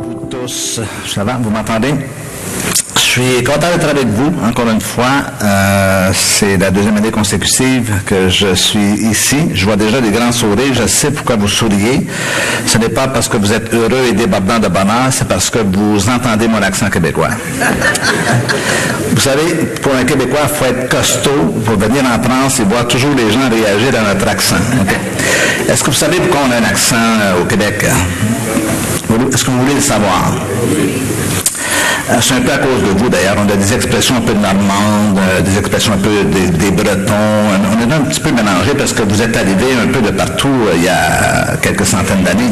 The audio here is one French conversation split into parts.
Vous tous, ça va, vous m'entendez? Je suis content d'être avec vous, encore une fois. C'est la deuxième année consécutive que je suis ici. Je vois déjà des grands sourires. Je sais pourquoi vous souriez. Ce n'est pas parce que vous êtes heureux et débordant de bonheur, c'est parce que vous entendez mon accent québécois. Vous savez, pour un Québécois, il faut être costaud pour venir en France et voir toujours les gens réagir à notre accent. Okay? Est-ce que vous savez pourquoi on a un accent au Québec? Est-ce que vous voulez le savoir? C'est un peu à cause de vous, d'ailleurs. On a des expressions un peu normandes, des expressions un peu des Bretons. On est un petit peu mélangés parce que vous êtes arrivés un peu de partout il y a quelques centaines d'années.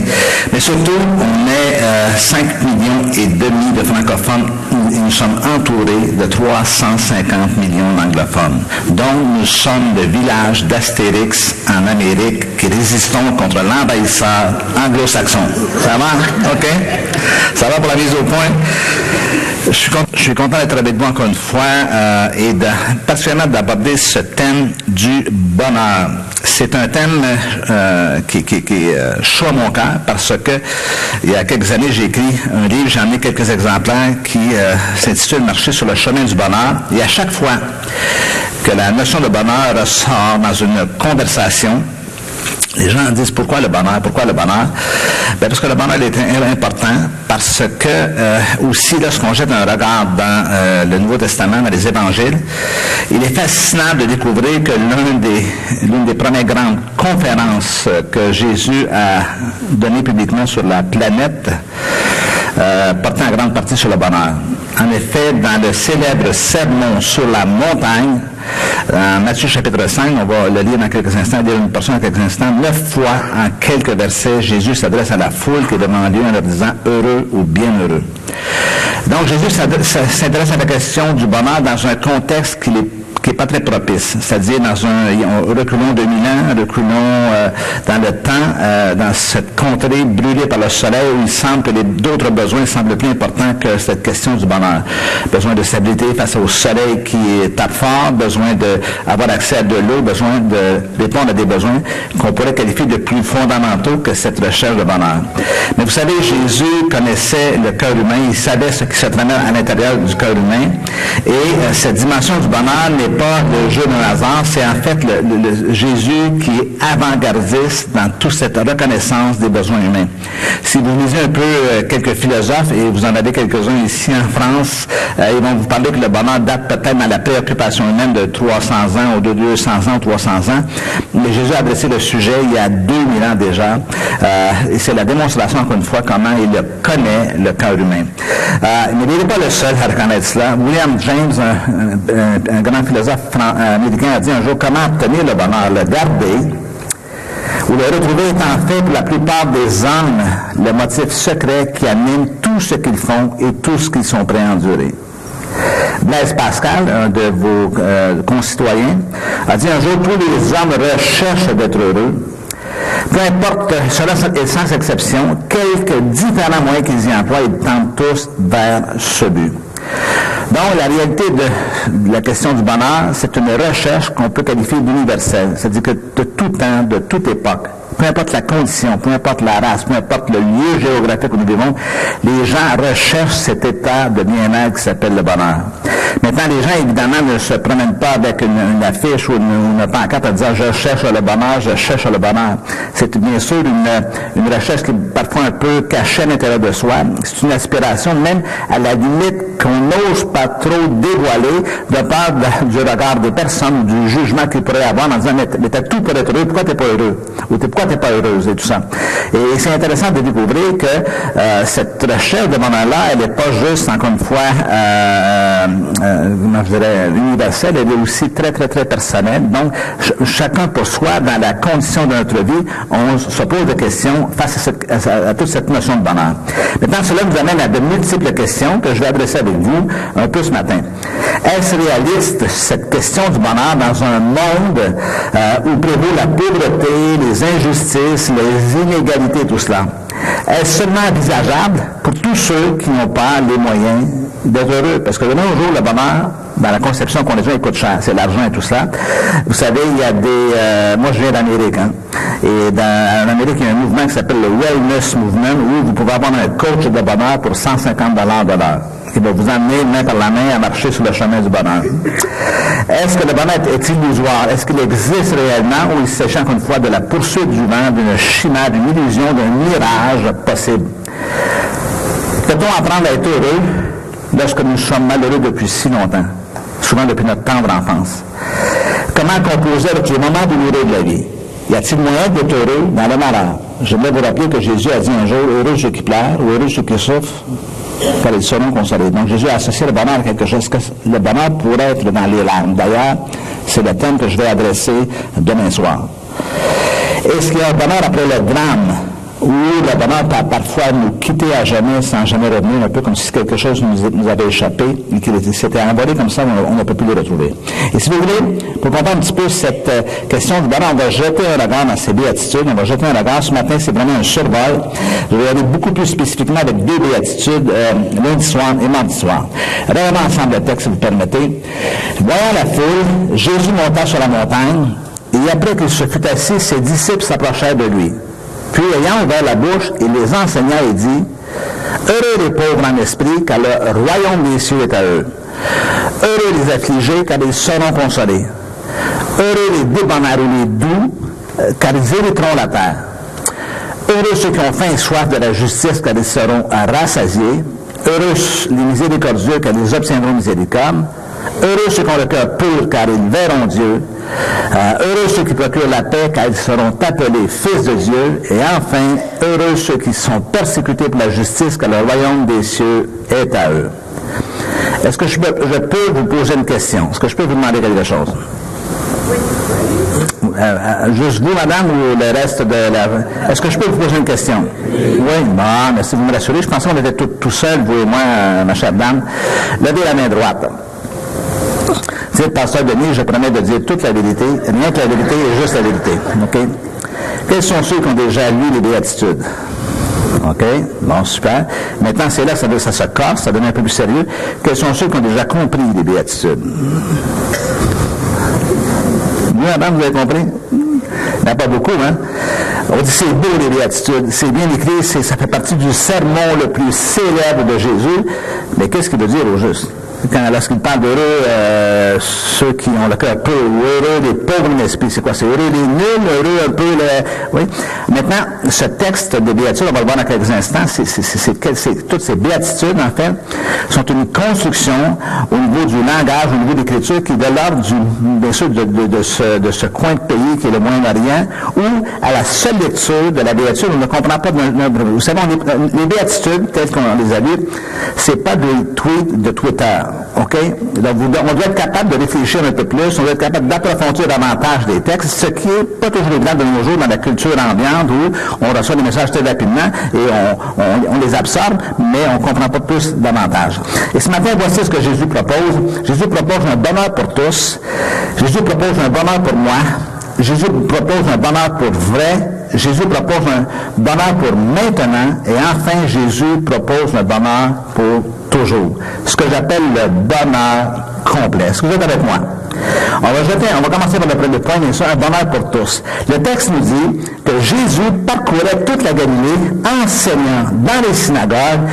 Mais surtout, on est 5 millions et demi de francophones et nous sommes entourés de 350 millions d'anglophones. Donc, nous sommes le village d'Astérix en Amérique qui résistons contre l'envahisseur anglo-saxon. Ça va? OK? Ça va pour la mise au point? Je suis content d'être avec vous encore une fois et particulièrement d'aborder ce thème du bonheur. C'est un thème qui est chaud à mon cœur parce que il y a quelques années, j'ai écrit un livre, j'en ai quelques exemplaires qui s'intitule « Marcher sur le chemin du bonheur ». Et à chaque fois que la notion de bonheur ressort dans une conversation, les gens disent pourquoi le bonheur? Pourquoi le bonheur? Ben parce que le bonheur est important, parce que aussi lorsqu'on jette un regard dans le Nouveau Testament, dans les Évangiles, il est fascinant de découvrir que l'une des premières grandes conférences que Jésus a données publiquement sur la planète portait en grande partie sur le bonheur. En effet, dans le célèbre sermon sur la montagne, dans Matthieu chapitre 5, on va le lire dans quelques instants, lire une portion dans quelques instants, 9 fois en quelques versets, Jésus s'adresse à la foule qui est devant lui en leur disant « heureux ou bienheureux ». Donc Jésus s'intéresse à la question du bonheur dans un contexte qui n'est pas très propice, c'est-à-dire reculons 2000 ans, reculons dans le temps, dans cette contrée brûlée par le soleil où il semble que d'autres besoins semblent plus importants que cette question du bonheur. Besoin de stabilité face au soleil qui tape fort, besoin d'avoir accès à de l'eau, besoin de répondre à des besoins qu'on pourrait qualifier de plus fondamentaux que cette recherche de bonheur. Mais vous savez, Jésus connaissait le cœur humain, il savait ce qui se traînait à l'intérieur du cœur humain et cette dimension du bonheur n'est pas le jeu d'un hasard, c'est en fait le Jésus qui est avant-gardiste dans toute cette reconnaissance des besoins humains. Si vous lisez un peu quelques philosophes, et vous en avez quelques-uns ici en France, ils vont vous parler que le bonheur date peut-être dans la préoccupation humaine de 300 ans ou de 200 ans ou 300 ans, mais Jésus a adressé le sujet il y a 2000 ans déjà, et c'est la démonstration encore une fois comment il connaît le cœur humain. Mais il n'est pas le seul à reconnaître cela. William James, un grand philosophe américain, a dit un jour comment obtenir le bonheur, le garder ou le retrouver est en fait pour la plupart des hommes le motif secret qui anime tout ce qu'ils font et tout ce qu'ils sont prêts à endurer. Blaise Pascal, un de vos concitoyens, a dit un jour tous les hommes recherchent d'être heureux. Peu importe, cela est sans exception, quelques différents moyens qu'ils y emploient, ils tendent tous vers ce but. Donc, la réalité de la question du bonheur, c'est une recherche qu'on peut qualifier d'universelle. C'est-à-dire que de tout temps, de toute époque, peu importe la condition, peu importe la race, peu importe le lieu géographique où nous vivons, les gens recherchent cet état de bien-être qui s'appelle le bonheur. Maintenant, les gens, évidemment, ne se promènent pas avec une affiche ou une pancarte en disant « je cherche le bonheur, je cherche le bonheur ». C'est bien sûr une recherche qui est parfois un peu cachée à l'intérieur de soi. C'est une aspiration même à la limite qu'on n'ose pas trop dévoiler de peur du regard des personnes ou du jugement qu'ils pourraient avoir en disant « mais t'as tout pour être heureux, pourquoi t'es pas heureux ?» ou « pourquoi t'es pas heureuse ?» et tout ça. Et c'est intéressant de découvrir que cette recherche de bonheur-là, elle n'est pas juste, encore une fois, je dirais, universelle, elle est aussi très, très, très personnelle. Donc, chacun pour soi, dans la condition de notre vie, on se pose des questions face à toute cette notion de bonheur. Maintenant, cela nous amène à de multiples questions que je vais adresser avec vous un peu ce matin. Est-ce réaliste, cette question du bonheur, dans un monde où prévaut la pauvreté, les injustices, les inégalités, tout cela? Est-ce seulement envisageable pour tous ceux qui n'ont pas les moyens d'être heureux? Parce que de nos jours, le bonheur dans la conception qu'on a dit, il coûte cher, c'est l'argent et tout ça. Vous savez, il y a des... moi, je viens d'Amérique, hein, et en Amérique, il y a un mouvement qui s'appelle le Wellness Movement, où vous pouvez avoir un coach de bonheur pour 150 $ de l'heure, qui va vous amener main par la main à marcher sur le chemin du bonheur. Est-ce que le bonheur est illusoire? Est-ce qu'il existe réellement, ou il s'agit encore une fois de la poursuite du vent, d'une chimère, d'une illusion, d'un mirage possible? Peut-on apprendre à être heureux lorsque nous sommes malheureux depuis si longtemps, souvent depuis notre tendre enfance? Comment composer avec les moments douloureux de la vie? Y a-t-il moyen d'être heureux dans le malheur? J'aimerais vous rappeler que Jésus a dit un jour, heureux ceux qui pleurent, ou heureux ceux qui souffrent, car ils seront consolés. Donc Jésus a associé le bonheur à quelque chose que le bonheur pourrait être dans les larmes. D'ailleurs, c'est le thème que je vais adresser demain soir. Est-ce qu'il y a un bonheur après le drame, où le bonheur peut parfois nous quitter à jamais sans jamais revenir, un peu comme si quelque chose nous avait échappé et qu'il s'était envolé comme ça, on ne peut plus le retrouver. Et si vous voulez, pour comprendre un petit peu cette question du bonheur, on va jeter un regard dans ces béatitudes, on va jeter un regard. Ce matin, c'est vraiment un survol. Je vais aller beaucoup plus spécifiquement avec deux béatitudes, lundi soir et mardi soir. Regardons ensemble le texte, si vous permettez. Voyant la foule, Jésus monta sur la montagne, et après qu'il se fut assis, ses disciples s'approchèrent de lui. Puis, ayant ouvert la bouche, il les enseigna et dit, « Heureux les pauvres en esprit, car le royaume des cieux est à eux. Heureux les affligés, car ils seront consolés. Heureux les débonnaires ou les doux, car ils hériteront la terre. Heureux ceux qui ont faim et soif de la justice, car ils seront rassasiés. Heureux les miséricordieux, car ils obtiendront miséricorde. Heureux ceux qui ont le cœur pur, car ils verront Dieu. Heureux ceux qui procurent la paix, car ils seront appelés fils de Dieu. Et enfin, heureux ceux qui sont persécutés pour la justice, car le royaume des cieux est à eux. » Est-ce que je peux vous poser une question? Est-ce que je peux vous demander quelque chose? Juste vous, madame, ou le reste de la... Est-ce que je peux vous poser une question? Oui, bon, merci de vous me rassurer. Je pensais qu'on était tout seuls, vous et moi, ma chère dame. Levez la main droite. Dites, pasteur Denis, je promets de dire toute la vérité, rien que la vérité et juste la vérité. OK? Quels sont ceux qui ont déjà lu les béatitudes? OK? Bon, super. Maintenant, c'est là que ça se casse, ça devient un peu plus sérieux. Quels sont ceux qui ont déjà compris les béatitudes? Vous, madame, vous avez compris? Il n'y en a pas beaucoup, hein? On dit c'est beau les béatitudes, c'est bien écrit, ça fait partie du sermon le plus célèbre de Jésus. Mais qu'est-ce qu'il veut dire au juste? Lorsqu'il parle d'heureux, ceux qui ont le cœur peu, ou heureux les pauvres en esprit, c'est quoi? C'est heureux les nuls, heureux un peu les... Oui. Maintenant, ce texte de béatitude, on va le voir dans quelques instants, toutes ces béatitudes, en fait, sont une construction au niveau du langage, au niveau de l'écriture, qui est de l'ordre bien sûr, de ce coin de pays qui est le Moyen-Orient, où, à la seule lecture de la béatitude, on ne comprend pas vous savez, les béatitudes, telles qu'on les a lues, c'est pas des tweets de Twitter. OK? Donc, on doit être capable de réfléchir un peu plus, on doit être capable d'approfondir davantage des textes, ce qui n'est pas toujours évident de nos jours dans la culture ambiante où on reçoit des messages très rapidement et on les absorbe, mais on ne comprend pas plus davantage. Et ce matin, voici ce que Jésus propose. Jésus propose un bonheur pour tous. Jésus propose un bonheur pour moi. Jésus propose un bonheur pour vrai. Jésus propose un bonheur pour maintenant. Et enfin, Jésus propose un bonheur pour toujours. Ce que j'appelle le bonheur complet. Est-ce que vous êtes avec moi? On va commencer par le premier point, bien sûr, un bonheur pour tous. Le texte nous dit que Jésus parcourait toute la Galilée, enseignant dans les synagogues,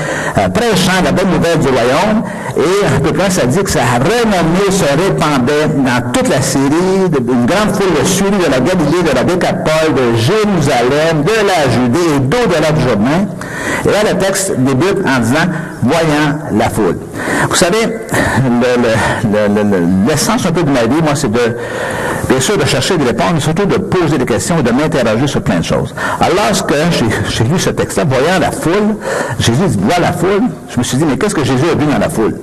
prêchant la bonne nouvelle du royaume, et un peu plus, ça dit que sa renommée se répandait dans toute la Syrie, une grande foule le suivit de la Galilée, de la Décapole, de Jérusalem, de la Judée et d'au-delà du Jourdain. Et là, le texte débute en disant « voyant la foule ». Vous savez, l'essence un peu de ma vie, moi, c'est bien sûr, de chercher des réponses, mais surtout de poser des questions et de m'interroger sur plein de choses. Alors, lorsque j'ai lu ce texte-là, voyant la foule, Jésus dit « voit la foule », je me suis dit « mais qu'est-ce que Jésus a vu dans la foule ?»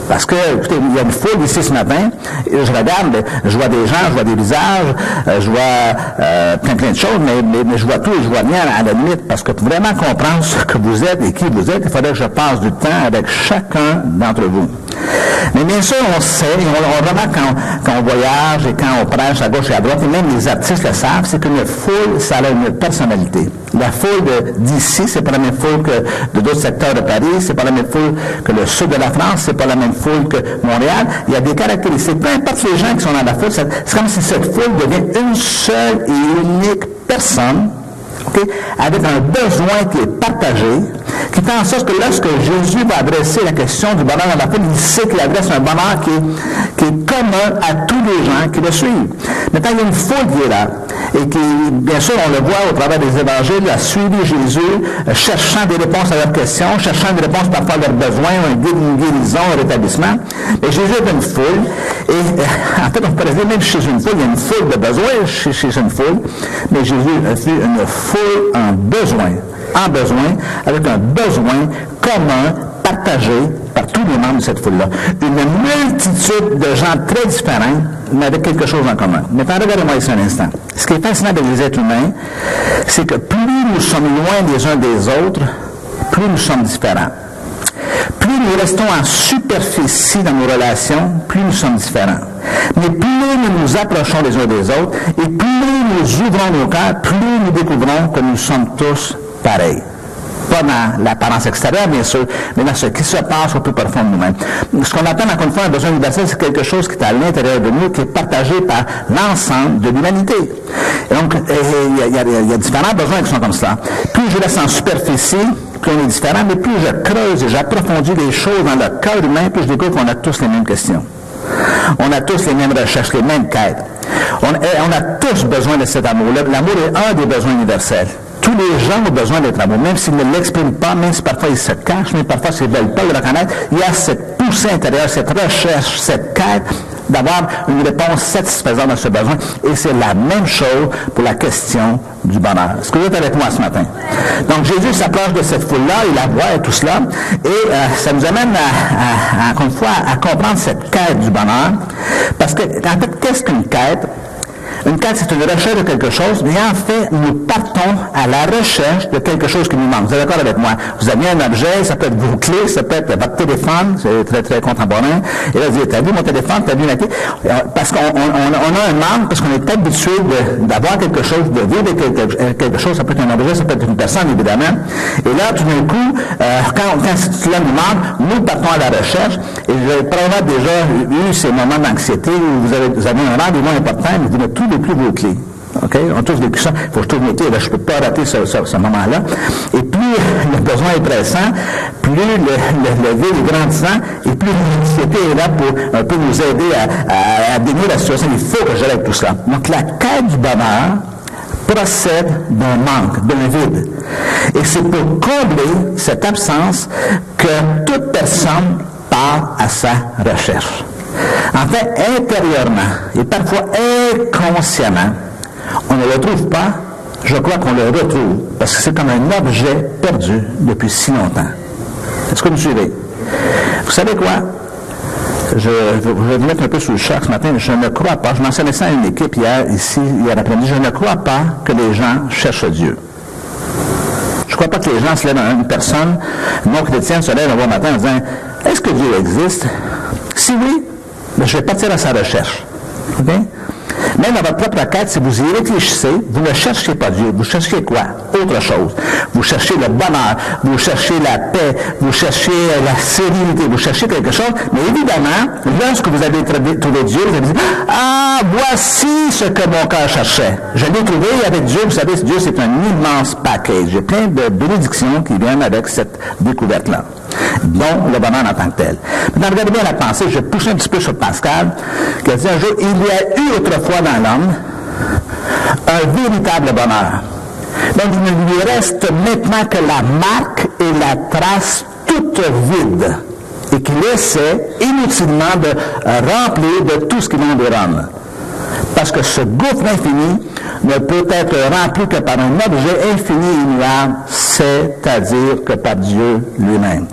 Parce que, écoutez, il y a une foule ici ce matin, et je regarde, je vois des gens, je vois des visages, je vois plein de choses, mais je vois tout et je vois rien à la limite, parce que pour vraiment comprendre ce que vous êtes et qui vous êtes, il faudrait que je passe du temps avec chacun d'entre vous. Mais bien sûr, on sait, et on remarque quand on voyage et quand on prêche à gauche et à droite, et même les artistes le savent, c'est qu'une foule, ça a une personnalité. La foule d'ici, c'est pas la même foule que de d'autres secteurs de Paris, c'est pas la même foule que le sud de la France, c'est pas la même foule que Montréal. Il y a des caractéristiques. Peu importe les gens qui sont dans la foule, c'est comme si cette foule devient une seule et unique personne, okay, avec un besoin qui est partagé, qui fait en sorte que lorsque Jésus va adresser la question du bonheur dans la foule, il sait qu'il adresse un bonheur qui est commun à tous les gens qui le suivent. Maintenant, il y a une foule qui est là, et qui, bien sûr, on le voit au travers des évangiles, a suivi Jésus, cherchant des réponses à leurs questions, cherchant des réponses parfois à leurs besoins, une guérison, un rétablissement. Mais Jésus est une foule, et en fait, on pourrait dire, même chez une foule, il y a une foule de besoins chez une foule, mais Jésus a fait une foule en besoin, avec un besoin commun, partagé par tous les membres de cette foule-là. Une multitude de gens très différents, mais avec quelque chose en commun. Maintenant, regardez-moi ici un instant. Ce qui est fascinant avec les êtres humains, c'est que plus nous sommes loin les uns des autres, plus nous sommes différents. Plus nous restons en superficie dans nos relations, plus nous sommes différents. Mais plus nous nous approchons les uns des autres, et plus nous ouvrons nos cœurs, plus nous découvrons que nous sommes tous pareils. Pas dans l'apparence extérieure, bien sûr, mais dans ce qui se passe au plus profond de nous-mêmes. Ce qu'on appelle, encore une fois, un besoin universel, c'est quelque chose qui est à l'intérieur de nous, qui est partagé par l'ensemble de l'humanité. Et donc, il y a différents besoins qui sont comme ça. Plus je reste en superficie, plus on est différent, mais plus je creuse et j'approfondis les choses dans le cœur humain, plus je découvre qu'on a tous les mêmes questions. On a tous les mêmes recherches, les mêmes quêtes. On a tous besoin de cet amour. L'amour est un des besoins universels. Tous les gens ont besoin d'être amour, même s'ils ne l'expriment pas, même si parfois ils se cachent, même parfois s'ils ne veulent pas le reconnaître, il y a cette poussée intérieure, cette recherche, cette quête d'avoir une réponse satisfaisante à ce besoin. Et c'est la même chose pour la question du bonheur. Est-ce que vous êtes avec moi ce matin? Donc Jésus s'approche de cette foule-là, il la voit et tout cela, et ça nous amène encore une fois, à comprendre cette quête du bonheur. Parce que, en fait, qu'est-ce qu'une quête? Une quête, c'est une recherche de quelque chose, mais en fait, nous partons à la recherche de quelque chose qui nous manque. Vous êtes d'accord avec moi? Vous avez un objet, ça peut être vos clés, ça peut être votre téléphone, c'est très, très contemporain. Et là, vous dites, t'as vu mon téléphone, t'as vu la clé? Parce qu'on a un manque, parce qu'on est habitué d'avoir quelque chose, de vivre quelque chose, ça peut être un objet, ça peut être une personne, évidemment. Et là, tout d'un coup, quand cela nous manque, nous partons à la recherche, et vous avez probablement déjà eu ces moments d'anxiété où vous avez un rendez-vous important, mais vous n'avez plus vos clés. OK? On a tous vécu ça. Il faut que je trouve mes clés. Là, je ne peux pas rater ce moment-là. Et plus le besoin est pressant, plus le vide est grandissant, et plus l'anxiété est là pour un peu nous aider à dénouer la situation. Il faut que j'arrête tout cela. Donc, la quête du bonheur procède d'un manque, d'un vide. Et c'est pour combler cette absence que toute personne part à sa recherche. En fait, intérieurement et parfois inconsciemment, on ne le trouve pas, je crois qu'on le retrouve, parce que c'est comme un objet perdu depuis si longtemps. Est-ce que vous me suivez? Vous savez quoi? Je vais vous mettre un peu sous le choc ce matin. Je ne crois pas, je mentionnais ça à une équipe hier après-midi, je ne crois pas que les gens cherchent Dieu. Je ne crois pas que les gens se lèvent, une personne non chrétienne se lève un bon matin en disant, est-ce que Dieu existe? Si oui, ben, je vais partir à sa recherche. Okay? Même dans votre propre quête, si vous y réfléchissez, vous ne cherchez pas Dieu. Vous cherchez quoi? Autre chose. Vous cherchez le bonheur, vous cherchez la paix, vous cherchez la sérénité, vous cherchez quelque chose. Mais évidemment, lorsque vous avez trouvé Dieu, vous avez dit, ah, voici ce que mon cœur cherchait. Je l'ai trouvé avec Dieu. Vous savez, Dieu, c'est un immense package. Il y a plein de bénédictions qui viennent avec cette découverte-là, dont le bonheur en tant que tel. Maintenant, regardez bien la pensée, je vais pousser un petit peu sur Pascal, qui a dit un jour, il y a eu autrefois dans l'homme un véritable bonheur. Donc, il ne lui reste maintenant que la marque et la trace toute vide, et qu'il essaie inutilement de remplir de tout ce qui l'environne. Parce que ce gouffre infini ne peut être rempli que par un objet infini et immuable, c'est-à-dire que par Dieu lui-même.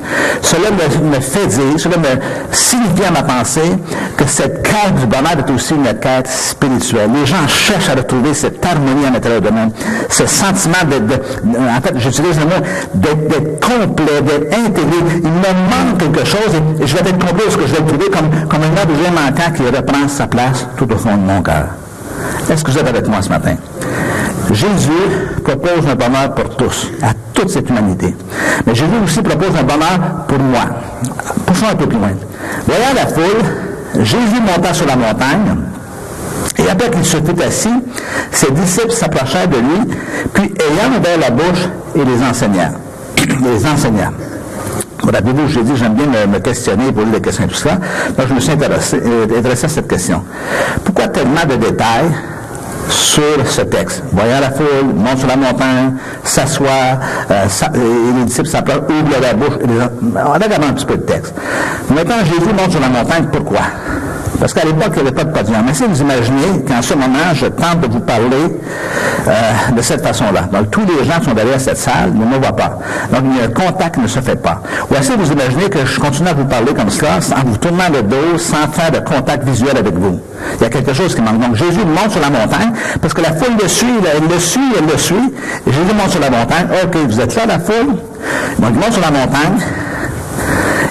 Cela me fait dire, cela me signifie à ma pensée que cette quête du bonheur est aussi une quête spirituelle. Les gens cherchent à retrouver cette harmonie à l'intérieur d'eux-mêmes, ce sentiment en fait, j'utilise le mot d'être complet, d'être intégré. Il me manque quelque chose et je vais être complet parce que je vais le trouver comme un objet manquant qui reprend sa place tout au fond de mon cœur. Est-ce que vous êtes avec moi ce matin? Jésus propose un bonheur pour tous, à toute cette humanité. Mais Jésus aussi propose un bonheur pour moi. Poussons un peu plus loin. Voyant la foule, Jésus monta sur la montagne, et après qu'il se fut assis, ses disciples s'approchèrent de lui, puis ayant ouvert la bouche, il les enseigna. Rappelez-vous, j'ai dit que j'aime bien me questionner, poser des questions et tout ça. Donc, je me suis intéressé à cette question. Pourquoi tellement de détails sur ce texte? Voyant la foule, monte sur la montagne, s'assoit, et les disciples s'approchent, ouvrent la bouche. Regardons un petit peu le texte. Maintenant, Jésus monte sur la montagne, pourquoi? Parce qu'à l'époque, il n'y avait pas de podium. Mais si vous imaginez qu'en ce moment, je tente de vous parler de cette façon-là. Donc, tous les gens qui sont derrière cette salle ne me voient pas. Donc, il y a un contact qui ne se fait pas. Ou est-ce que vous imaginez que je continue à vous parler comme cela, en vous tournant le dos, sans faire de contact visuel avec vous? Il y a quelque chose qui manque. Donc, Jésus monte sur la montagne, parce que la foule le suit, elle le suit, et Jésus monte sur la montagne. OK, vous êtes là, la foule? Donc, il monte sur la montagne,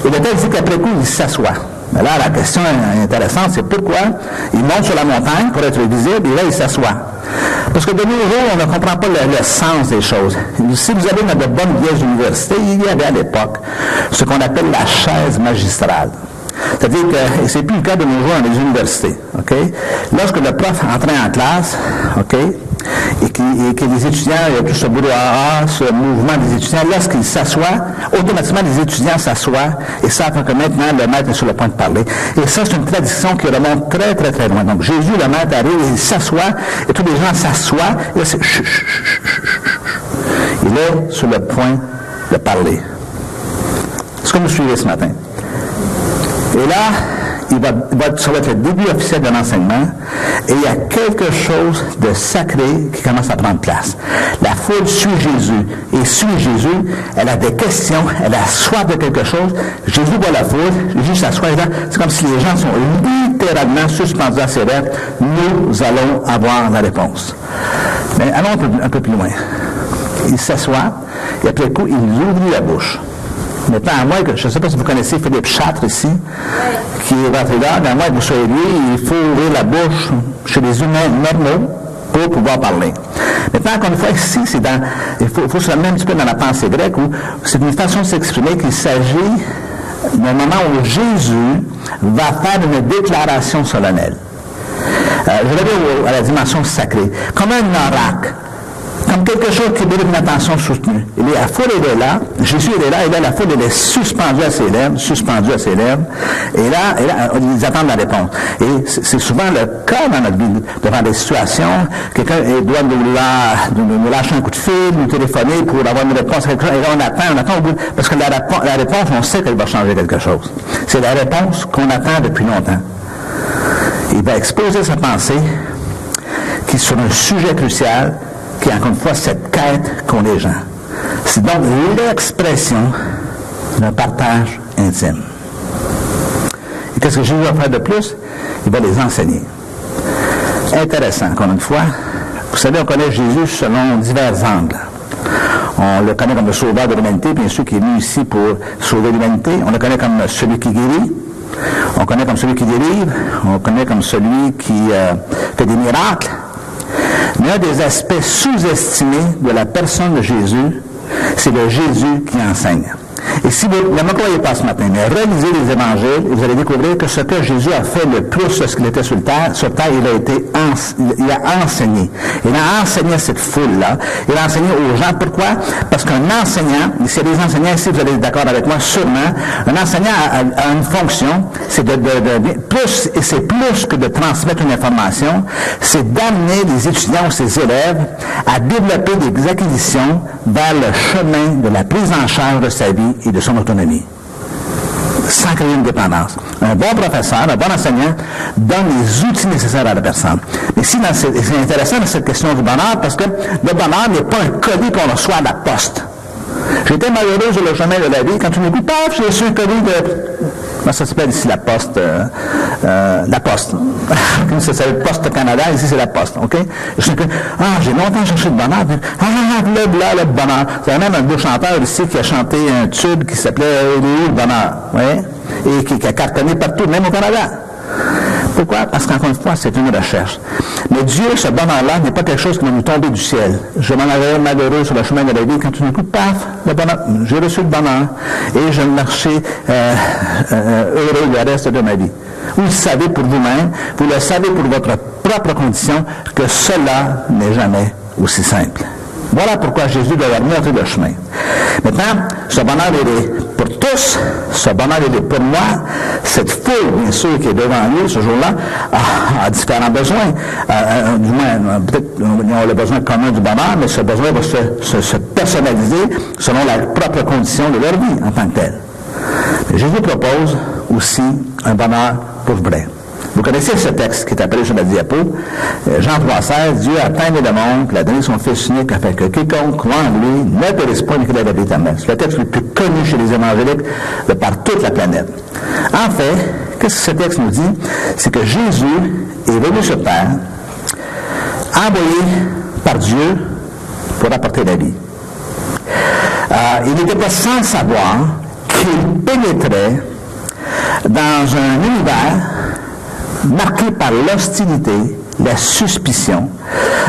et le texte dit qu'après coup, il s'assoit. Mais là, la question intéressante, c'est pourquoi il monte sur la montagne pour être visible, et là, il s'assoit. Parce que de nos jours, on ne comprend pas le sens des choses. Si vous allez dans de bonnes vieilles universités, il y avait à l'époque ce qu'on appelle la chaise magistrale. C'est-à-dire que, et c'est plus le cas de nos jours dans les universités, OK? Lorsque le prof entrait en classe, OK? Et que les étudiants, il y a tout ce brouhaha, ce mouvement des étudiants, lorsqu'ils s'assoient, automatiquement les étudiants s'assoient et savent que maintenant le maître est sur le point de parler. Et ça, c'est une tradition qui remonte très, très, très loin. Donc, Jésus, le maître, arrive, il s'assoit, et tous les gens s'assoient, et là, c'est il est sur le point de parler. Est-ce que vous suivez ce matin? Et là, ça va être le début officiel de l'enseignement, et il y a quelque chose de sacré qui commence à prendre place. La foule suit Jésus, et suit Jésus, elle a des questions, elle a soif de quelque chose. Jésus voit la foule, Jésus s'assoit, et là, c'est comme si les gens sont littéralement suspendus à ses lèvres. Nous allons avoir la réponse. Mais allons un peu plus loin. Il s'assoit, et après le coup, il ouvre la bouche. Maintenant, à moins que, je ne sais pas si vous connaissez Philippe Châtre ici, qui est rentré là, mais à moins que vous soyez lui, il faut ouvrir la bouche chez les humains normaux pour pouvoir parler. Maintenant, encore une fois, ici, il faut se remettre un petit peu dans la pensée grecque, où c'est une façon de s'exprimer qu'il s'agit d'un moment où Jésus va faire une déclaration solennelle. Je vais dire à la dimension sacrée, comme un oracle. Comme quelque chose qui mérite une attention soutenue. La foule est là, Jésus est là, et là, la foule elle est suspendue à ses lèvres, et là, ils attendent la réponse. Et c'est souvent le cas dans notre vie, devant des situations, quelqu'un doit nous lâcher un coup de fil, nous téléphoner pour avoir une réponse à quelque chose, et là, on attend au bout, parce que la réponse, on sait qu'elle va changer quelque chose. C'est la réponse qu'on attend depuis longtemps. Il va exposer sa pensée, qui est sur un sujet crucial, qui est encore une fois cette quête qu'ont les gens. C'est donc l'expression d'un partage intime. Et qu'est-ce que Jésus va faire de plus? Il va les enseigner. Intéressant, encore une fois. Vous savez, on connaît Jésus selon divers angles. On le connaît comme le sauveur de l'humanité, bien sûr, qui est venu ici pour sauver l'humanité. On le connaît comme celui qui guérit. On connaît comme celui qui délivre. On connaît comme celui qui fait des miracles. Mais un des aspects sous-estimés de la personne de Jésus, c'est le Jésus qui enseigne. Et si vous ne me croyez pas ce matin, mais relisez les évangiles, et vous allez découvrir que ce que Jésus a fait le plus de ce qu'il était sur terre, il a enseigné. Il a enseigné cette foule-là. Il a enseigné aux gens. Pourquoi? Parce qu'un enseignant, s'il y a des enseignants ici, vous allez être d'accord avec moi, sûrement, un enseignant a une fonction, c'est c'est plus que de transmettre une information, c'est d'amener les étudiants ou ses élèves à développer des acquisitions vers le chemin de la prise en charge de sa vie et de son autonomie. sans créer une dépendance. Un bon professeur, un bon enseignant donne les outils nécessaires à la personne. Mais ici, c'est intéressant dans cette question du bonheur parce que le bonheur n'est pas un colis qu'on reçoit à la poste. J'étais malheureux sur le chemin de la vie. Quand tu me dis, paf, j'ai reçu un colis de... Ça s'appelle ici la Poste. La Poste. Ça s'appelle Poste Canada, ici c'est la Poste. OK? J'ai longtemps cherché le bonheur. Le bonheur. Il y a même un beau chanteur ici qui a chanté un tube qui s'appelait le bonheur. Oui? Et qui a cartonné partout, même au Canada. Pourquoi? Parce qu'encore une fois, c'est une recherche. Mais Dieu, ce bonheur-là, n'est pas quelque chose qui va nous tomber du ciel. Je m'en avais malheureux sur le chemin de la vie. Quand tu m'écoutes, paf, le bonheur. J'ai reçu le bonheur et je marchais heureux le reste de ma vie. Vous le savez pour vous-même, vous le savez pour votre propre condition, que cela n'est jamais aussi simple. Voilà pourquoi Jésus doit avoir montré le chemin. Maintenant, ce bonheur, il est pour tous, ce bonheur, il est pour moi. Cette foule, bien sûr, qui est devant lui ce jour-là, a différents besoins. Du moins, peut-être ils ont le besoin commun du bonheur, mais ce besoin va se personnaliser selon la propre condition de leur vie en tant que telle. Mais Jésus propose aussi un bonheur pour vrai. Vous connaissez ce texte qui est appelé sur la diapo. Jean 3,16, Dieu a tant aimé le monde qu'il a donné son Fils unique afin que quiconque croit en lui ne périsse pas mais qu'il ait la vie éternelle. C'est le texte le plus connu chez les évangéliques de par toute la planète. En fait, qu'est-ce que ce texte nous dit? C'est que Jésus est venu sur terre, envoyé par Dieu pour apporter la vie. Il n'était pas sans savoir qu'il pénétrait dans un univers marqué par l'hostilité, la suspicion,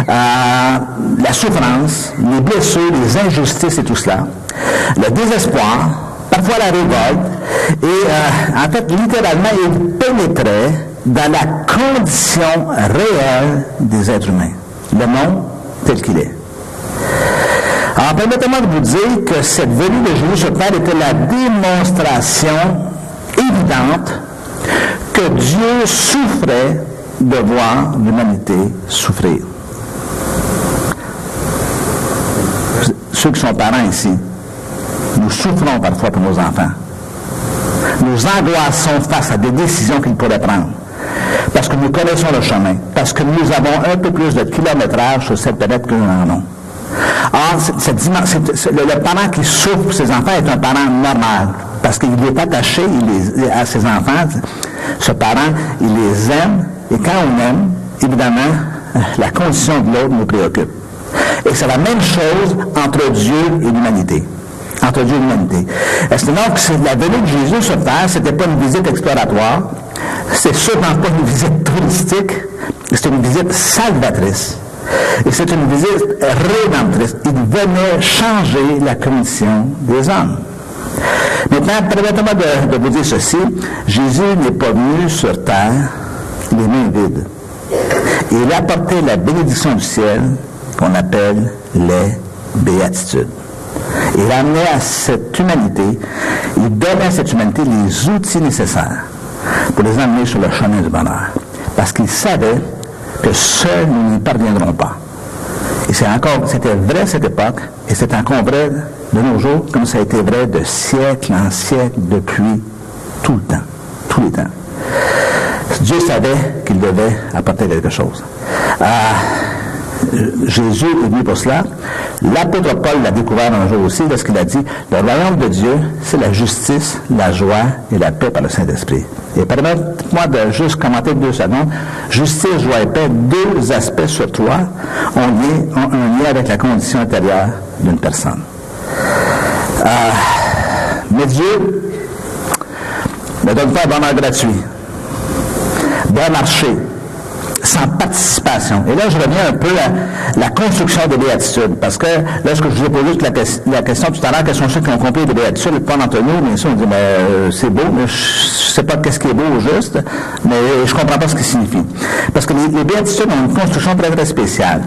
la souffrance, les blessures, les injustices et tout cela, le désespoir, parfois la révolte, et en fait, littéralement, il pénétrait dans la condition réelle des êtres humains, le monde tel qu'il est. Alors, permettez-moi de vous dire que cette venue de Jésus sur terre était la démonstration évidente que Dieu souffrait de voir l'humanité souffrir. Ceux qui sont parents ici, nous souffrons parfois pour nos enfants. Nous angoissons face à des décisions qu'ils pourraient prendre. Parce que nous connaissons le chemin. Parce que nous avons un peu plus de kilométrage sur cette planète que nous en avons. Or, le parent qui souffre pour ses enfants est un parent normal. Parce qu'il est attaché à ses enfants. Ce parent, il les aime. Et quand on aime, évidemment, la condition de l'autre nous préoccupe. Et c'est la même chose entre Dieu et l'humanité. Entre Dieu et l'humanité. C'est donc la venue de Jésus sur terre, c'était pas une visite exploratoire. C'est sûrement pas une visite touristique. C'est une visite salvatrice. Et c'est une visite rédemptrice. Il venait changer la condition des hommes. Maintenant, permettez-moi de vous dire ceci. Jésus n'est pas venu sur terre les mains vides. Il a apporté la bénédiction du ciel qu'on appelle les béatitudes. Il a amené à cette humanité, il donnait à cette humanité les outils nécessaires pour les amener sur le chemin du bonheur. Parce qu'il savait que seuls nous n'y parviendrons pas. Et c'était vrai à cette époque, et c'est encore vrai de nos jours, comme ça a été vrai de siècle en siècle, depuis tout le temps, tous les temps. Dieu savait qu'il devait apporter quelque chose. Jésus est venu pour cela. L'apôtre Paul l'a découvert un jour aussi lorsqu'il a dit « Le royaume de Dieu, c'est la justice, la joie et la paix par le Saint-Esprit. » Et permettez-moi de juste commenter 2 secondes. Justice, joie et paix, 2 aspects sur toi ont un lien avec la condition intérieure d'une personne. Mais Dieu ne donne pas un bonheur gratuit. Bon marché, sans participation. Et là, je reviens un peu à la construction des béatitudes, parce que lorsque je vous ai posé la question tout à l'heure, quels sont ceux qui ont compris les béatitudes, pas d'entre nous, bien sûr, on dit, c'est beau, mais je ne sais pas qu'est-ce qui est beau au juste, mais je ne comprends pas ce qu'il signifie. Parce que les béatitudes ont une construction très, très spéciale.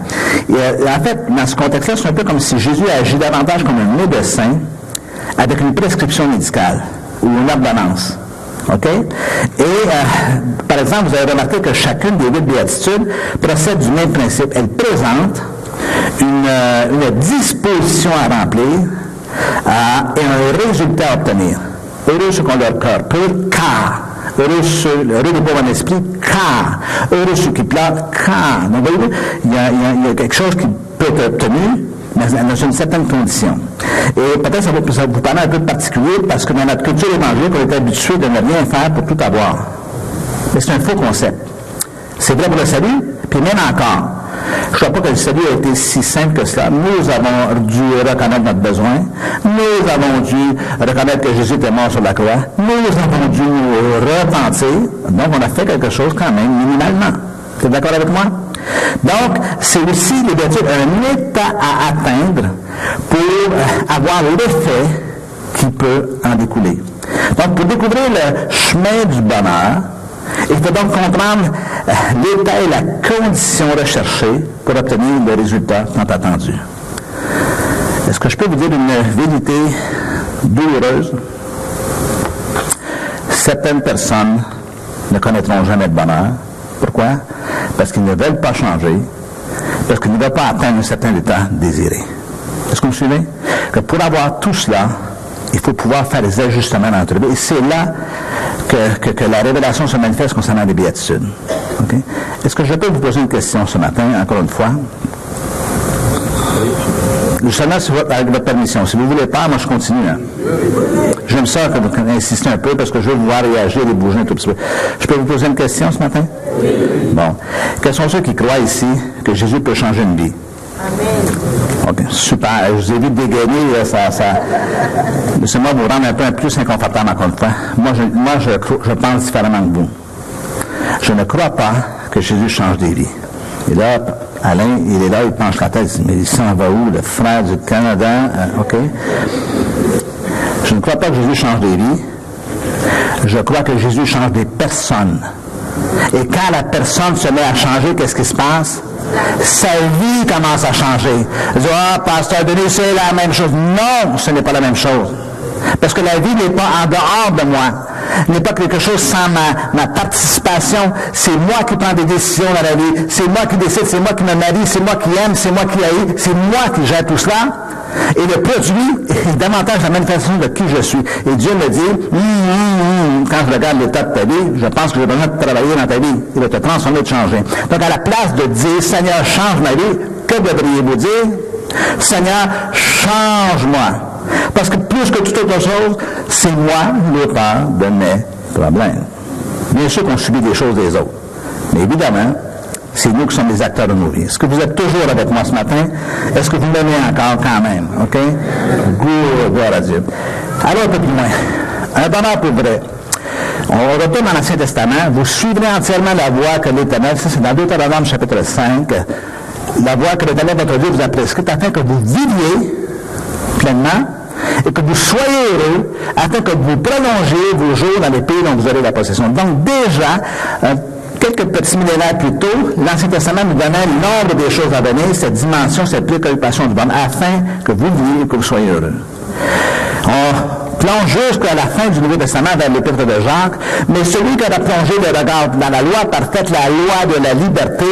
Et, en fait, dans ce contexte-là, c'est un peu comme si Jésus agit davantage comme un médecin avec une prescription médicale ou une ordonnance. OK? Et, par exemple, vous avez remarqué que chacune des 8 béatitudes procède du même principe. Elle présente une disposition à remplir et un résultat à obtenir. Heureux ceux qui ont leur cœur pur, car. Heureux les pauvres en esprit, car. Heureux ceux qui pleurent, car. Donc, voyez-vous, il y a quelque chose qui peut être obtenu, mais dans une certaine condition. Et peut-être ça va vous parler un peu de particulier, parce que dans notre culture évangélique, on est habitué de ne rien faire pour tout avoir. Mais c'est un faux concept. C'est vrai pour le salut, puis même encore. Je ne crois pas que le salut a été si simple que cela. Nous avons dû reconnaître notre besoin. Nous avons dû reconnaître que Jésus était mort sur la croix. Nous avons dû nous repentir. Donc, on a fait quelque chose quand même, minimalement. Tu es d'accord avec moi? Donc, c'est aussi, les béatitudes, un état à atteindre pour avoir l'effet qui peut en découler. Donc, pour découvrir le chemin du bonheur, il faut donc comprendre l'état et la condition recherchée pour obtenir le résultat tant attendu. Est-ce que je peux vous dire une vérité douloureuse? Certaines personnes ne connaîtront jamais le bonheur. Pourquoi? Parce qu'ils ne veulent pas changer, parce qu'ils ne veulent pas atteindre un certain état désiré. Est-ce que vous me suivez? Que pour avoir tout cela, il faut pouvoir faire des ajustements dans notre vie. Et c'est là que la révélation se manifeste concernant les béatitudes. Okay? Est-ce que je peux vous poser une question ce matin, encore une fois? Justement, avec votre permission. Si vous ne voulez pas, moi je continue. Hein? J'aime ça que vous insistez un peu parce que je veux vous voir réagir et bouger un tout petit peu. Je peux vous poser une question ce matin? Oui. Bon. Quels sont ceux qui croient ici que Jésus peut changer une vie? Amen. OK, super. Je vous ai vu dégainer, laissez-moi vous rendre un peu plus inconfortable encore une fois. Moi, je pense différemment que vous. Je ne crois pas que Jésus change des vies. Et là, Alain, il est là, il penche la tête, il dit, mais il s'en va où, le frère du Canada? OK. Je ne crois pas que Jésus change des vies. Je crois que Jésus change des personnes. Et quand la personne se met à changer, qu'est-ce qui se passe? Sa vie commence à changer. Je dis, pasteur Denis, c'est la même chose. Non, ce n'est pas la même chose. Parce que la vie n'est pas en dehors de moi. N'est pas quelque chose sans ma participation. C'est moi qui prends des décisions dans la vie. C'est moi qui décide, c'est moi qui me marie, c'est moi qui aime, c'est moi qui haïs, c'est moi qui gère tout cela. Et le produit est davantage la manifestation de qui je suis. Et Dieu me dit, quand je regarde l'état de ta vie, je pense que j'ai besoin de travailler dans ta vie. Il va te transformer, de changer. Donc, à la place de dire, Seigneur, change ma vie, que devriez-vous dire? Seigneur, change-moi. Parce que plus que toute autre chose, c'est moi l'auteur de mes problèmes. Bien sûr qu'on subit des choses des autres. Mais évidemment, c'est nous qui sommes les acteurs de nos vies. Est-ce que vous êtes toujours avec moi ce matin? Est-ce que vous m'aimez encore quand même? OK? Gloire à Dieu. Allons un peu plus loin. Un bonheur pour vrai. On retourne dans l'Ancien Testament. Vous suivrez entièrement la voie que l'Éternel, ça c'est dans Deutéronome chapitre 5, la voie que l'Éternel votre Dieu vous a prescrite afin que vous viviez pleinement et que vous soyez heureux, afin que vous prolongiez vos jours dans les pays dont vous aurez la possession. Donc déjà, quelques petits millénaires plus tôt, l'Ancien Testament nous donnait le nombre des choses à venir, cette dimension, cette préoccupation du bonheur, afin que vous viviez et que vous soyez heureux. On plonge jusqu'à la fin du Nouveau Testament vers l'Épître de Jacques, mais celui qui aura plongé le regard dans la loi parfaite, la loi de la liberté,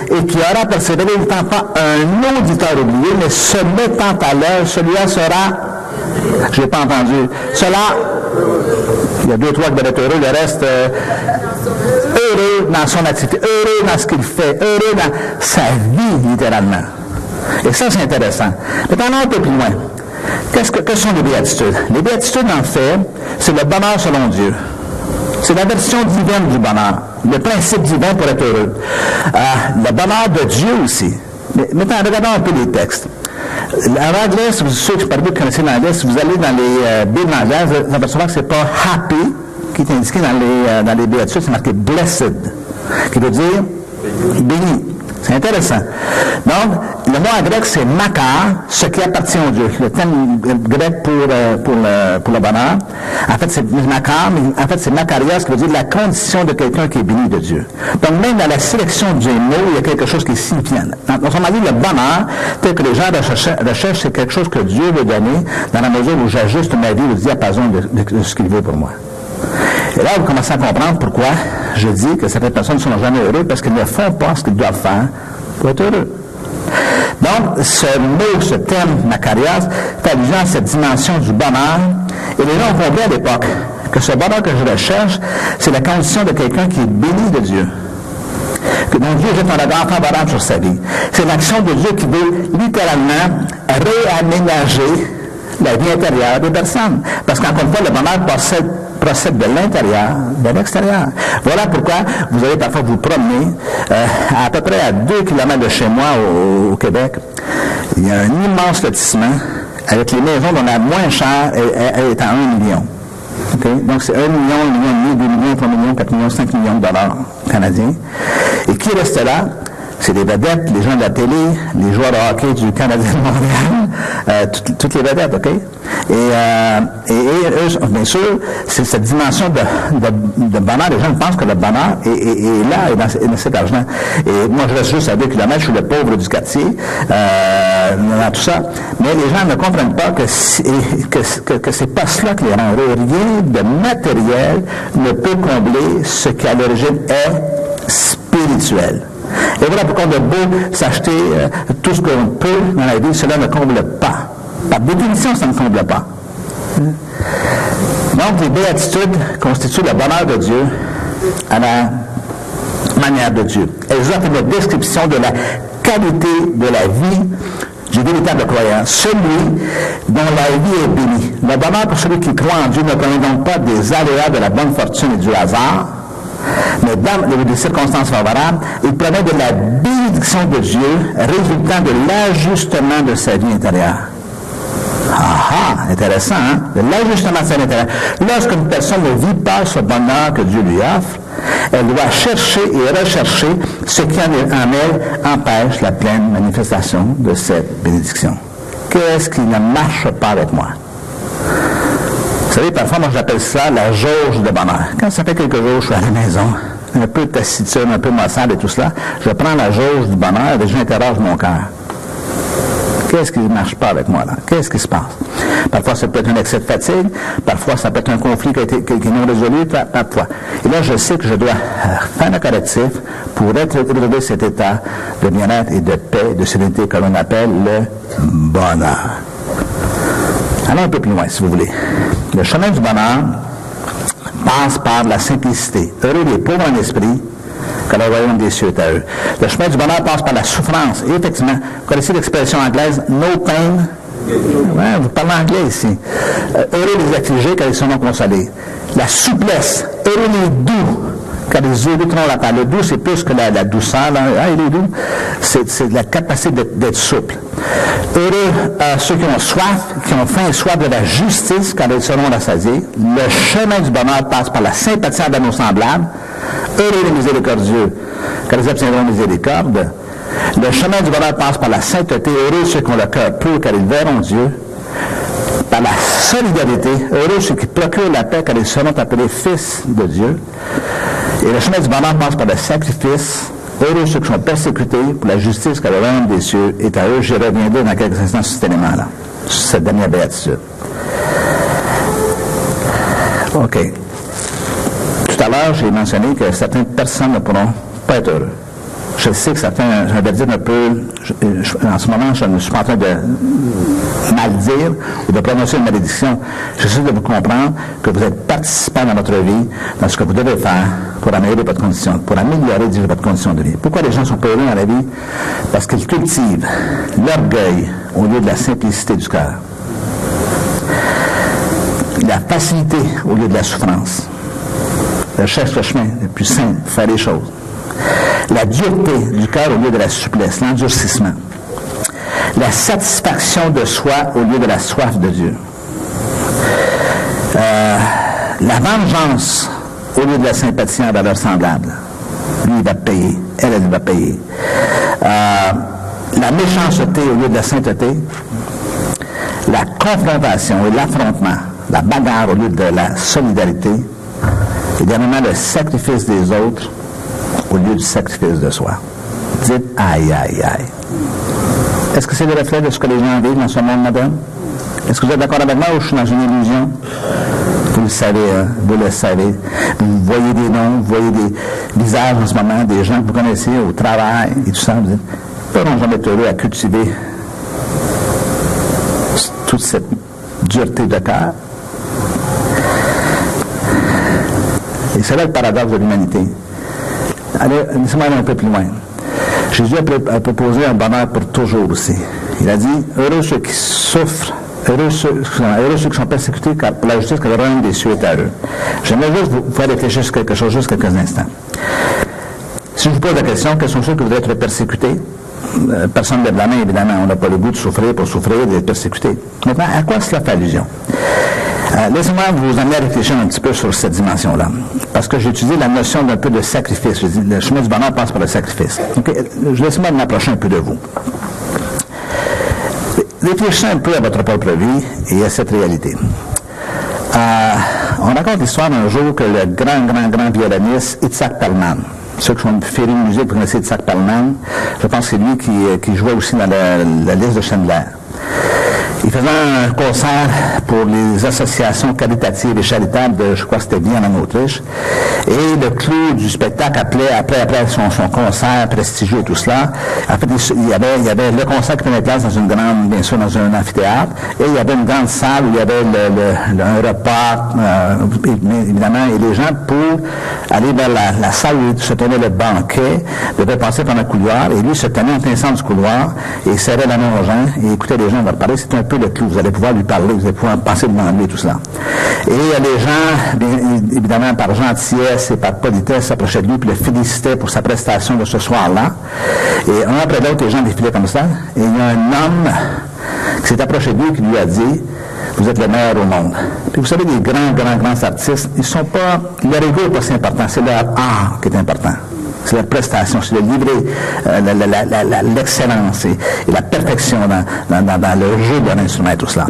et qui aura persévéré, n'étant pas un auditeur oublié, mais se mettant à l'œuvre, celui-là sera... Je n'ai pas entendu. Cela, il y a 2 ou 3 qui doivent être heureux, le reste, heureux dans son activité, heureux dans ce qu'il fait, heureux dans sa vie, littéralement. Et ça, c'est intéressant. Mais allons un peu plus loin. Que sont les béatitudes? Les béatitudes, en fait, c'est le bonheur selon Dieu. C'est la version divine du bonheur. Le principe divin pour être heureux. Le bonheur de Dieu aussi. Mais maintenant, regardons un peu les textes. En anglais, ceux qui parlent, vous connaissez l'anglais, si vous allez dans les Bibles anglaises, vous apercevez que ce n'est pas happy qui est indiqué dans les béatitudes, c'est marqué blessed, qui veut dire béni. C'est intéressant. Donc, le mot en grec, c'est makar, ce qui appartient au Dieu. Le terme grec pour le bonheur, en fait, c'est makar, mais en fait, c'est makarios, qui veut dire la condition de quelqu'un qui est béni de Dieu. Donc, même dans la sélection des mots, il y a quelque chose qui est signifiant. Donc, on m'a dit le bonheur, tel que les gens recherchent, c'est quelque chose que Dieu veut donner, dans la mesure où j'ajuste ma vie au diapason de ce qu'il veut pour moi. Et là, vous commencez à comprendre pourquoi je dis que certaines personnes ne sont jamais heureuses, parce qu'elles ne font pas ce qu'ils doivent faire pour être heureux. Donc, ce terme makarios fait allusion à cette dimension du bonheur. Et les gens ont compris à l'époque que ce bonheur que je recherche, c'est la condition de quelqu'un qui est béni de Dieu. Que donc Dieu jette un regard favorable sur sa vie. C'est l'action de Dieu qui veut littéralement réaménager la vie intérieure des personnes. Parce qu'encore une fois, le bonheur procède de l'intérieur, de l'extérieur. Voilà pourquoi vous allez parfois vous promener à peu près à 2 km de chez moi au Québec. Il y a un immense lotissement avec les maisons dont la moins chère est à 1 million. Okay? Donc c'est 1 million, 1 million et demi, 2 millions, 3 millions, 4 millions, 5 millions de dollars canadiens. Et qui reste là? C'est les vedettes, les gens de la télé, les joueurs de hockey du Canadien de Montréal, toutes les vedettes, OK? Et eux, bien sûr, c'est cette dimension de bonheur. Les gens pensent que le bonheur est là, et dans cet argent. Et moi, je reste juste à 2 km, je suis le pauvre du quartier, dans tout ça. Mais les gens ne comprennent pas que c'est pas cela qui les rend heureux. Rien de matériel ne peut combler ce qui, à l'origine, est spirituel. Et voilà pourquoi on a beau s'acheter tout ce qu'on peut dans la vie, cela ne comble pas. Par définition, ça ne comble pas. Donc, les béatitudes constituent le bonheur de Dieu à la manière de Dieu. Elles offrent une description de la qualité de la vie du véritable croyant, celui dont la vie est bénie. Le bonheur pour celui qui croit en Dieu ne provient donc pas des aléas de la bonne fortune et du hasard, mais dans des circonstances favorables, il provient de la bénédiction de Dieu résultant de l'ajustement de sa vie intérieure. Intéressant, hein? De l'ajustement de sa vie intérieure. Lorsqu'une personne ne vit pas ce bonheur que Dieu lui offre, elle doit chercher et rechercher ce qui en elle empêche la pleine manifestation de cette bénédiction. Qu'est-ce qui ne marche pas avec moi? Vous savez, parfois, moi, j'appelle ça la jauge de bonheur. Quand ça fait quelques jours, je suis à la maison, un peu taciturne, un peu maussade et tout cela, je prends la jauge du bonheur et j'interroge mon cœur. Qu'est-ce qui ne marche pas avec moi, là? Qu'est-ce qui se passe? Parfois, ça peut être un excès de fatigue. Parfois, ça peut être un conflit qui est non résolu. Parfois. Et là, je sais que je dois faire un correctif pour retrouver cet état de bien-être et de paix, de sérénité que l'on appelle le bonheur. Allons un peu plus loin, si vous voulez. Le chemin du bonheur passe par la simplicité. Heureux les pauvres en esprit, que le royaume des cieux est à eux. Le chemin du bonheur passe par la souffrance. Et effectivement, vous connaissez l'expression anglaise « no pain ». Ouais, vous parlez anglais ici. Heureux les affligés, car ils seront consolés. La souplesse. Heureux les doux, car ils hériteront la paix. Le doux, c'est plus que la douceur. Là. Ah, il est doux. C'est la capacité d'être souple. Heureux ceux qui ont soif, qui ont faim et soif de la justice, car ils seront rassasiés. Le chemin du bonheur passe par la sympathie envers nos semblables. Heureux les miséricordieux, car ils obtiendront miséricorde. Le chemin du bonheur passe par la sainteté. Heureux ceux qui ont le cœur pur, car ils verront Dieu. Par la solidarité. Heureux ceux qui procurent la paix, car ils seront appelés fils de Dieu. Et le chemin du bonheur passe par le sacrifice. Heureux ceux qui sont persécutés pour la justice, car le royaume des cieux est à eux. J'y reviendrai dans quelques instants sur cet élément-là, sur cette dernière béatitude. OK. Tout à l'heure, j'ai mentionné que certaines personnes ne pourront pas être heureux. Je sais que certains, j'avais dit un peu, en ce moment, je ne suis pas en train de mal dire ou de prononcer une malédiction. J'essaie de vous comprendre que vous êtes participant dans votre vie, dans ce que vous devez faire pour améliorer votre condition, pour améliorer votre condition de vie. Pourquoi les gens sont pas heureux dans la vie? Parce qu'ils cultivent l'orgueil au lieu de la simplicité du cœur. La facilité au lieu de la souffrance. Ils cherchent le chemin le plus simple pour faire les choses. La dureté du cœur au lieu de la souplesse, l'endurcissement. La satisfaction de soi au lieu de la soif de Dieu. La vengeance au lieu de la sympathie envers leurs semblables. Lui, il va payer. Elle va payer. La méchanceté au lieu de la sainteté. La confrontation et l'affrontement. La bagarre au lieu de la solidarité. Et dernièrement, le sacrifice des autres au lieu du sacrifice de soi. Dites aïe, aïe, aïe. Est-ce que c'est le reflet de ce que les gens vivent dans ce monde moderne? Est-ce que vous êtes d'accord avec moi ou je suis dans une illusion? Vous le savez, hein? Vous le savez. Vous voyez des noms, vous voyez des visages en ce moment, des gens que vous connaissez au travail et tout ça. Vous dites, seront jamais heureux à cultiver toute cette dureté de cœur. Et c'est là le paradoxe de l'humanité. Allez, laissez-moi aller un peu plus loin. Jésus a proposé un bonheur pour toujours aussi. Il a dit, heureux ceux qui souffrent, heureux ceux qui sont persécutés pour la justice, que le royaume des cieux est à eux. J'aimerais juste vous faire réfléchir sur quelque chose, juste quelques instants. Si je vous pose la question, quels sont ceux qui voudraient être persécutés? Personne ne lève la main, évidemment. On n'a pas le goût de souffrir pour souffrir, d'être persécuté. Maintenant, à quoi cela fait allusion? Laissez-moi vous amener à réfléchir un petit peu sur cette dimension-là. Parce que j'ai utilisé la notion d'un peu de sacrifice. Je dis, le chemin du bonheur passe par le sacrifice. Donc, laissez-moi m'approcher un peu de vous. Réfléchissez un peu à votre propre vie et à cette réalité. On raconte l'histoire d'un jour que le grand violoniste Itzhak Perlman, ceux qui sont férus de musique, vous connaissez Itzhak Perlman, je pense que c'est lui qui jouait aussi dans la liste de Schindler. Il faisait un concert pour les associations caritatives et charitables de, je crois que c'était Vienne en Autriche. Et le clou du spectacle après son concert prestigieux et tout cela, en fait, il y avait le concert qui prenait place dans une grande, bien sûr, dans un amphithéâtre, et il y avait une grande salle où il y avait un repas, évidemment, et les gens, pour aller vers la salle où se tenait le banquet, devaient passer par un couloir, et lui se tenait en plein centre du couloir, et il serrait la main aux gens, et écoutait les gens leur parler. C'était un peu le clou. Vous allez pouvoir lui parler, vous allez pouvoir passer devant lui, tout cela. Et les gens, bien évidemment, par gentillesse et par politesse, s'approchaient de lui et le félicitaient pour sa prestation de ce soir-là. Et un après l'autre, les gens défilaient comme ça. Et il y a un homme qui s'est approché de lui et qui lui a dit, vous êtes le meilleur au monde. Puis vous savez, les grands artistes, ils sont pas, leur ego n'est pas si important, c'est leur art qui est important. C'est la prestation, c'est le livrer l'excellence et la perfection dans le jeu de l'instrument et tout cela.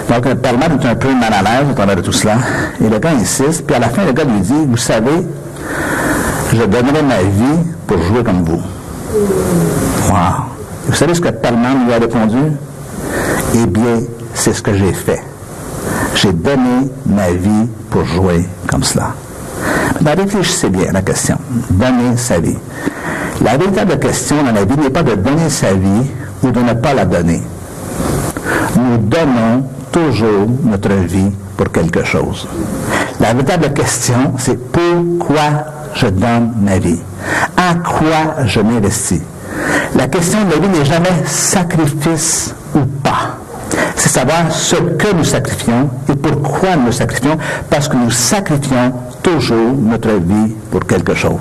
Donc, Perlman est un peu mal à l'aise au travers de tout cela. Et le gars insiste, puis à la fin, le gars lui dit, vous savez, je donnerai ma vie pour jouer comme vous. Wow! Vous savez ce que Perlman lui a répondu? Eh bien, c'est ce que j'ai fait. J'ai donné ma vie pour jouer comme cela. Maintenant, réfléchissez bien à la question. Donner sa vie. La véritable question dans la vie n'est pas de donner sa vie ou de ne pas la donner. Nous donnons toujours notre vie pour quelque chose. La véritable question, c'est pourquoi je donne ma vie? À quoi je m'investis? La question de la vie n'est jamais sacrifice ou pas. C'est savoir ce que nous sacrifions et pourquoi nous sacrifions, parce que nous sacrifions toujours notre vie pour quelque chose.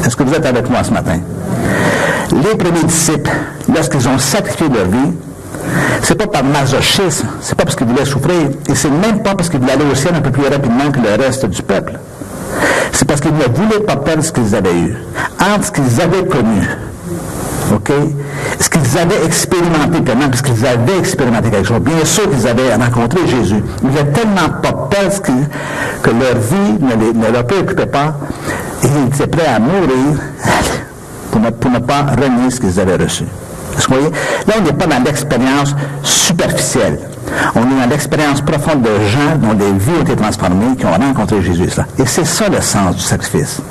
Est-ce que vous êtes avec moi ce matin? Les premiers disciples, lorsqu'ils ont sacrifié leur vie, c'est pas par masochisme, c'est pas parce qu'ils voulaient souffrir, et c'est même pas parce qu'ils voulaient aller au ciel un peu plus rapidement que le reste du peuple. C'est parce qu'ils ne voulaient pas perdre ce qu'ils avaient eu, entre ce qu'ils avaient connu. OK? Ce qu'ils avaient expérimenté pleinement, parce qu'ils avaient expérimenté quelque chose. Bien sûr qu'ils avaient rencontré Jésus. Ils n'avaient tellement pas peur que leur vie ne leur préoccupait pas. Et ils étaient prêts à mourir pour ne pas renier ce qu'ils avaient reçu. Est-ce que vous voyez? Là, on n'est pas dans l'expérience superficielle. On est dans l'expérience profonde de gens dont les vies ont été transformées, qui ont rencontré Jésus. Là. Et c'est ça le sens du sacrifice.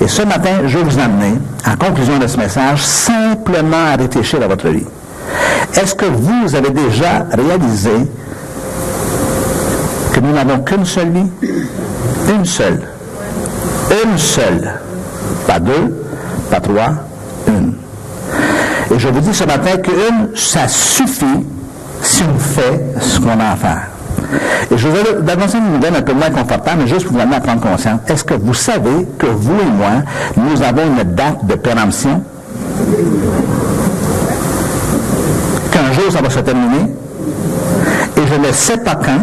Et ce matin, je vais vous emmener, en conclusion de ce message, simplement à réfléchir à votre vie. Est-ce que vous avez déjà réalisé que nous n'avons qu'une seule vie? Une seule. Une seule. Pas deux, pas trois, une. Et je vous dis ce matin qu'une, ça suffit si on fait ce qu'on a à faire. Et je vais d'avancer une nouvelle un peu moins confortable, mais juste pour vous amener à prendre conscience. Est-ce que vous savez que vous et moi, nous avons une date de péremption? Qu'un jour, ça va se terminer. Et je ne sais pas quand.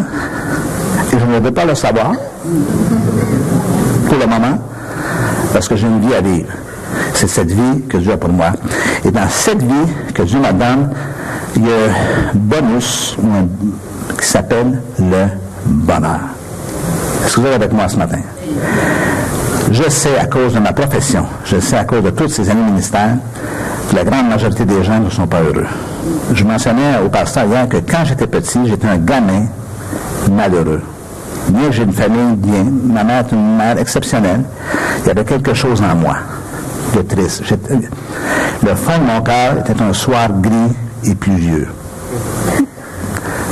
Et je ne veux pas le savoir. Pour le moment. Parce que j'ai une vie à vivre. C'est cette vie que Dieu a pour moi. Et dans cette vie que Dieu me donne, il y a un bonus qui s'appelle le bonheur. Est-ce que vous êtes avec moi ce matin? Je sais à cause de ma profession, je sais à cause de toutes ces années ministères, que la grande majorité des gens ne sont pas heureux. Je mentionnais au pasteur hier que quand j'étais petit, j'étais un gamin malheureux. Bien que j'ai une famille bien, ma mère est une mère exceptionnelle, il y avait quelque chose en moi de triste. Le fond de mon cœur était un soir gris et pluvieux.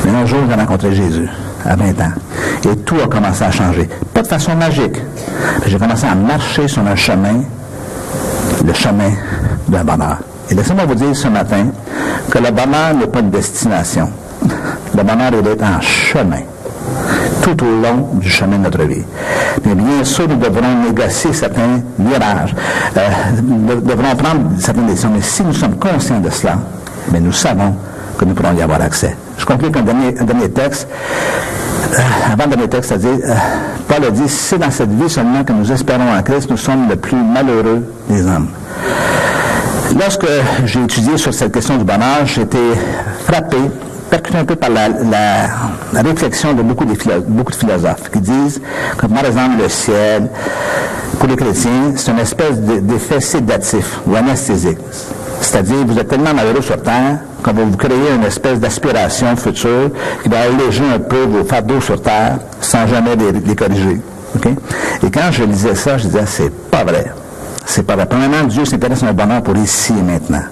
Mais un jour, j'ai rencontré Jésus, à 20 ans. Et tout a commencé à changer. Pas de façon magique. J'ai commencé à marcher sur un chemin, le chemin d'un bonheur. Et laissez-moi vous dire ce matin que le bonheur n'est pas une destination. Le bonheur est d'être en chemin, tout au long du chemin de notre vie. Mais bien sûr, nous devrons négocier certains virages, nous devrons prendre certaines décisions. Mais si nous sommes conscients de cela, mais nous savons que nous pourrons y avoir accès. Je conclue avec un dernier texte. Avant le dernier texte, c'est-à-dire, Paul a dit, c'est dans cette vie seulement que nous espérons en Christ, nous sommes le plus malheureux des hommes. Lorsque j'ai étudié sur cette question du bonheur, j'ai été frappé, percuté un peu par la réflexion de beaucoup de philosophes qui disent que, par exemple, le ciel, pour les chrétiens, c'est une espèce d'effet sédatif ou anesthésique. C'est-à-dire, vous êtes tellement malheureux sur Terre qu'on va vous créer une espèce d'aspiration future qui va alléger un peu vos fardeaux sur Terre sans jamais les corriger. Okay? Et quand je lisais ça, je disais, c'est pas vrai. C'est pas vrai. Premièrement, Dieu s'intéresse à un bonheur pour ici et maintenant.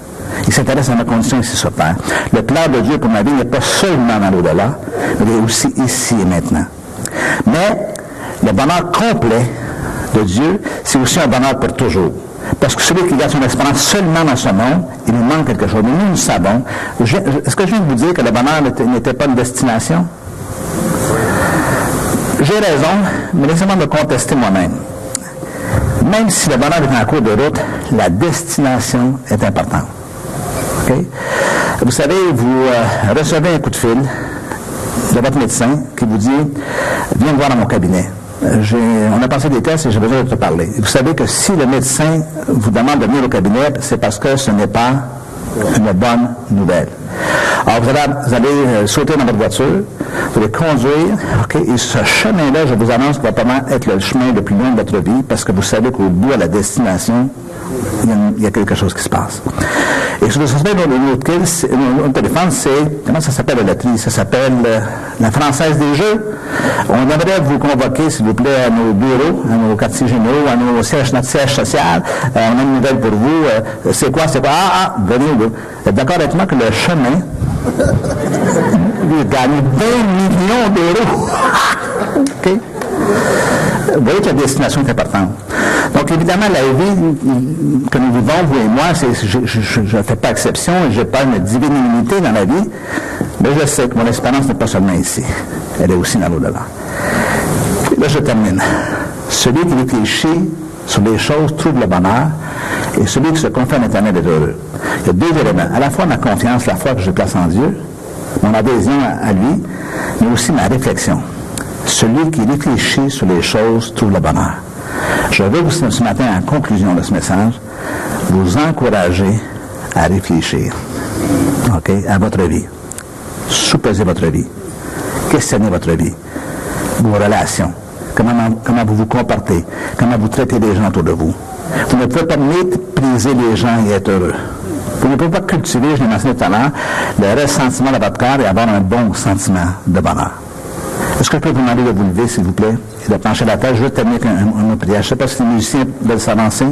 Il s'intéresse à ma condition ici sur Terre. Le plan de Dieu pour ma vie n'est pas seulement dans l'au-delà, mais il est aussi ici et maintenant. Mais le bonheur complet de Dieu, c'est aussi un bonheur pour toujours. Parce que celui qui garde son espérance seulement dans ce monde, il nous manque quelque chose. Mais nous savons. Est-ce que je viens de vous dire que le bonheur n'était pas une destination? J'ai raison, mais laissez-moi me contester moi-même. Même si le bonheur est en cours de route, la destination est importante. Okay? Vous savez, vous recevez un coup de fil de votre médecin qui vous dit « Viens me voir dans mon cabinet ». On a passé des tests et j'ai besoin de te parler. Vous savez que si le médecin vous demande de venir au cabinet, c'est parce que ce n'est pas une bonne nouvelle. Alors, vous allez sauter dans votre voiture, vous allez conduire, okay, et ce chemin-là, je vous annonce, va probablement être le chemin le plus long de votre vie, parce que vous savez qu'au bout, à la destination, il y a quelque chose qui se passe. Et sur le notre téléphone, c'est, comment ça s'appelle la loterie? Ça s'appelle la Française des Jeux. On aimerait vous convoquer, s'il vous plaît, à nos bureaux, à nos quartiers généraux, à notre siège social. On a une nouvelle pour vous. C'est quoi? Venez, vous êtes d'accord avec moi que le chemin, il gagne 20 millions d'euros. OK? Vous voyez que la destination est importante. Donc, évidemment, la vie que nous vivons, vous et moi, je ne fais pas exception, je n'ai pas une divinité dans la vie, mais je sais que mon espérance n'est pas seulement ici, elle est aussi dans l'au-delà. Là, je termine. Celui qui réfléchit sur les choses trouve le bonheur, et celui qui se confie à l'Éternel est heureux. Il y a deux éléments. À la fois ma confiance, la foi que je place en Dieu, mon adhésion à lui, mais aussi ma réflexion. Celui qui réfléchit sur les choses trouve le bonheur. Je veux vous, ce matin, en conclusion de ce message, vous encourager à réfléchir, okay, à votre vie. Soupesez votre vie. Questionnez votre vie. Vos relations. Comment vous vous comportez. Comment vous traitez les gens autour de vous. Vous ne pouvez pas mépriser les gens et être heureux. Vous ne pouvez pas cultiver, je l'ai mentionné tout à l'heure, le ressentiment de votre cœur et avoir un bon sentiment de bonheur. Est-ce que je peux vous demander de vous lever, s'il vous plaît, et de pencher la tête? Je veux terminer avec une prière. Je ne sais pas si les musiciens veulent s'avancer.